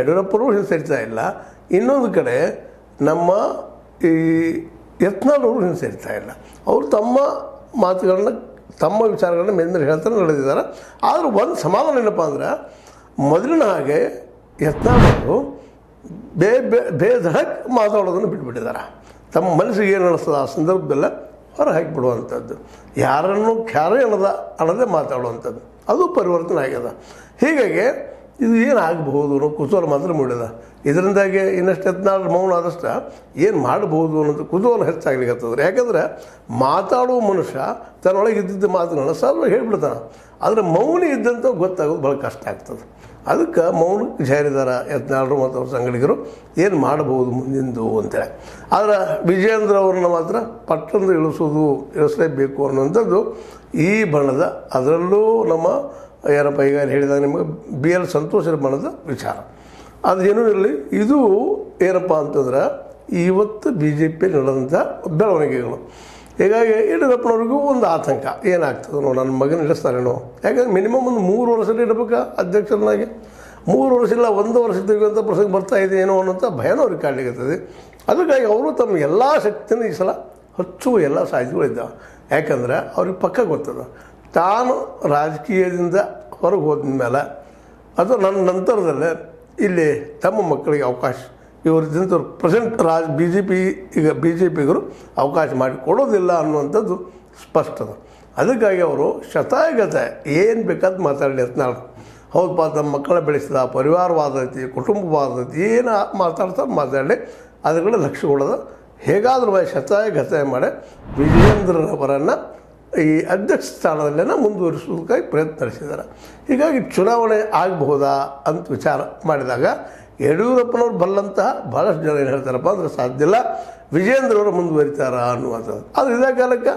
ಯಡಿಯೂರಪ್ಪನೂ ಹಿಂಸರಿತಾ ಇಲ್ಲ, ಇನ್ನೊಂದು ಕಡೆ ನಮ್ಮ ಈ ಯತ್ನಾಳ್ ಅವರು ಹಿಂಸರಿತಾ ಇಲ್ಲ. ಅವರು ತಮ್ಮ ಮಾತುಗಳನ್ನ ತಮ್ಮ ವಿಚಾರಗಳನ್ನ ಮೇಲೆ ಹೇಳ್ತಾರೆ ನಡೆದಿದ್ದಾರೆ. ಆದರೂ ಒಂದು ಸಮಾಧಾನ ಏನಪ್ಪ ಅಂದ್ರೆ ಮೊದಲಿನ ಹಾಗೆ ಯತ್ನಾಳ್ ಅವರು ಬೇಧಡಕ್ ಮಾತಾಡೋದನ್ನು ಬಿಟ್ಬಿಟ್ಟಿದ್ದಾರೆ. ತಮ್ಮ ಮನಸ್ಸಿಗೆ ಏನು ಅನ್ನಿಸ್ತದೆ ಆ ಸಂದರ್ಭದಲ್ಲ ಹೊರ ಹಾಕಿಬಿಡುವಂಥದ್ದು, ಯಾರನ್ನು ಕ್ಯಾರೆ ಅನ್ನೋದೇ ಮಾತಾಡುವಂಥದ್ದು, ಅದು ಪರಿವರ್ತನೆ ಆಗ್ಯದ. ಹೀಗಾಗಿ ಇದು ಏನಾಗಬಹುದು ಅನ್ನೋ ಕುತೂಹಲ ಮಾತ್ರ ಮೂಡಿದ. ಇದರಿಂದಾಗಿ ಇನ್ನಷ್ಟು ಯತ್ನಾಳ್ ಮೌನ ಆದಷ್ಟು ಏನು ಮಾಡಬಹುದು ಅನ್ನೋದು ಕುತೂಹಲ ಹೆಚ್ಚಾಗ್ಲಿಕ್ಕತ್ತದ್ರೆ. ಯಾಕಂದರೆ ಮಾತಾಡುವ ಮನುಷ್ಯ ತನ್ನೊಳಗೆ ಇದ್ದಿದ್ದ ಮಾತುಗಳನ್ನ ಸರ್ವ ಹೇಳಿಬಿಡ್ತಾನೆ, ಆದರೆ ಮೌನ ಇದ್ದಂಥ ಗೊತ್ತಾಗೋದು ಭಾಳ ಕಷ್ಟ ಆಗ್ತದೆ. ಅದಕ್ಕೆ ಮೌನಕ್ಕೆ ಜಾರಿದಾರ ಯತ್ನಾಳರು ಮತ್ತು ಅವ್ರ ಸಂಗಡಿಗರು ಏನು ಮಾಡಬಹುದು ಮುಂದಿಂದು ಅಂತೇಳಿ. ಆದರೆ ವಿಜಯೇಂದ್ರ ಅವ್ರನ್ನ ಮಾತ್ರ ಪಟ್ಟಣದ ಇಳಿಸಲೇಬೇಕು ಅನ್ನುವಂಥದ್ದು ಈ ಬಣದ, ಅದರಲ್ಲೂ ನಮ್ಮ ಏನಪ್ಪ ಈಗ ಹೇಳಿದಾಗ ನಿಮಗೆ BL ಸಂತೋಷರ ಬಣದ ವಿಚಾರ. ಅದೇನೂ ಇರಲಿ, ಇದು ಏನಪ್ಪ ಅಂತಂದ್ರೆ ಇವತ್ತು BJP ನಡೆದಂಥ ಬೆಳವಣಿಗೆಗಳು. ಹೀಗಾಗಿ ಯಡಿಯೂರಪ್ಪನವ್ರಿಗೂ ಒಂದು ಆತಂಕ, ಏನಾಗ್ತದೆ ನೋಡಿ ನನ್ನ ಮಗನ ಇಳಿಸ್ತಾರೇನೋ. ಯಾಕಂದ್ರೆ ಮಿನಿಮಮ್ ಒಂದು 3 ವರ್ಷ ಇಡಬೇಕಾ ಅಧ್ಯಕ್ಷರನ್ನಾಗಿ, 3 ವರ್ಷ ಇಲ್ಲ 1 ವರ್ಷ ತೆಗೆಯುವಂಥ ಪ್ರಸಂಗ ಬರ್ತಾ ಇದೆ ಏನೋ ಅನ್ನೋಂಥ ಭಯನೂ ಅವ್ರಿಗೆ ಕಾಡಲಿಕ್ಕತ್ತದೆ. ಅದಕ್ಕಾಗಿ ಅವರು ತಮ್ಮ ಎಲ್ಲ ಶಕ್ತಿನ ಈ ಸಲ ಹಚ್ಚುವ ಎಲ್ಲ ಸಾಧ್ಯತೆಗಳಿದ್ದಾವೆ. ಯಾಕಂದ್ರೆ ಅವ್ರಿಗೆ ಪಕ್ಕ ಗೊತ್ತದ ತಾನು ರಾಜಕೀಯದಿಂದ ಹೊರಗೆ ಹೋದ ಮೇಲೆ ಅಥವಾ ನನ್ನ ನಂತರದಲ್ಲೇ ಇಲ್ಲಿ ತಮ್ಮ ಮಕ್ಕಳಿಗೆ ಅವಕಾಶ ಇವರಿದ್ದಂಥ ಪ್ರೆಸೆಂಟ್ BJPಗರು ಅವಕಾಶ ಮಾಡಿ ಕೊಡೋದಿಲ್ಲ ಅನ್ನುವಂಥದ್ದು ಸ್ಪಷ್ಟದ. ಅದಕ್ಕಾಗಿ ಅವರು ಶತಾಯಗತ ಏನು ಬೇಕಾದ ಮಾತಾಡಲಿ ಯತ್ನಾಳ್. ಹೌದಪ್ಪ ತಮ್ಮ ಮಕ್ಕಳ ಬೆಳೆಸಿದ ಪರಿವಾರವಾದ ಐತಿ, ಕುಟುಂಬವಾದ ಐತಿ, ಏನು ಮಾತಾಡಲಿ, ಅದರ ಲಕ್ಷ್ಯ ಕೊಡೋದು. ಹೇಗಾದ್ರೂ ಶತಾಯಗತ ಮಾಡಿ ವಿಜಯೇಂದ್ರರವರನ್ನು ಈ ಅಧ್ಯಕ್ಷ ಸ್ಥಾನದಲ್ಲೇ ಮುಂದುವರಿಸೋದಕ್ಕಾಗಿ ಪ್ರಯತ್ನ ನಡೆಸಿದ್ದಾರೆ. ಹೀಗಾಗಿ ಚುನಾವಣೆ ಆಗಬಹುದಾ ಅಂತ ವಿಚಾರ ಮಾಡಿದಾಗ ಯಡಿಯೂರಪ್ಪನವ್ರು ಬಲ್ಲಂತಹ ಭಾಳಷ್ಟು ಜನ ಏನು ಹೇಳ್ತಾರಪ್ಪ ಅಂದರೆ ಸಾಧ್ಯ ಇಲ್ಲ, ವಿಜಯೇಂದ್ರವರು ಮುಂದುವರಿತಾರ ಅನ್ನುವಂಥದ್ದು. ಆದರೆ ಇದೇ ಕಾಲಕ್ಕೆ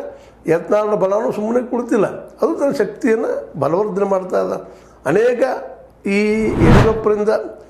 ಯತ್ನಾಳ್ ಬಲನೂ ಸುಮ್ಮನೆ ಕುಳಿತಿಲ್ಲ, ಅದು ತನ್ನ ಶಕ್ತಿಯನ್ನು ಬಲವರ್ಧನೆ ಮಾಡ್ತಾ ಇದೆ. ಅನೇಕ ಈ ಯಡಿಯೂರಪ್ಪರಿಂದ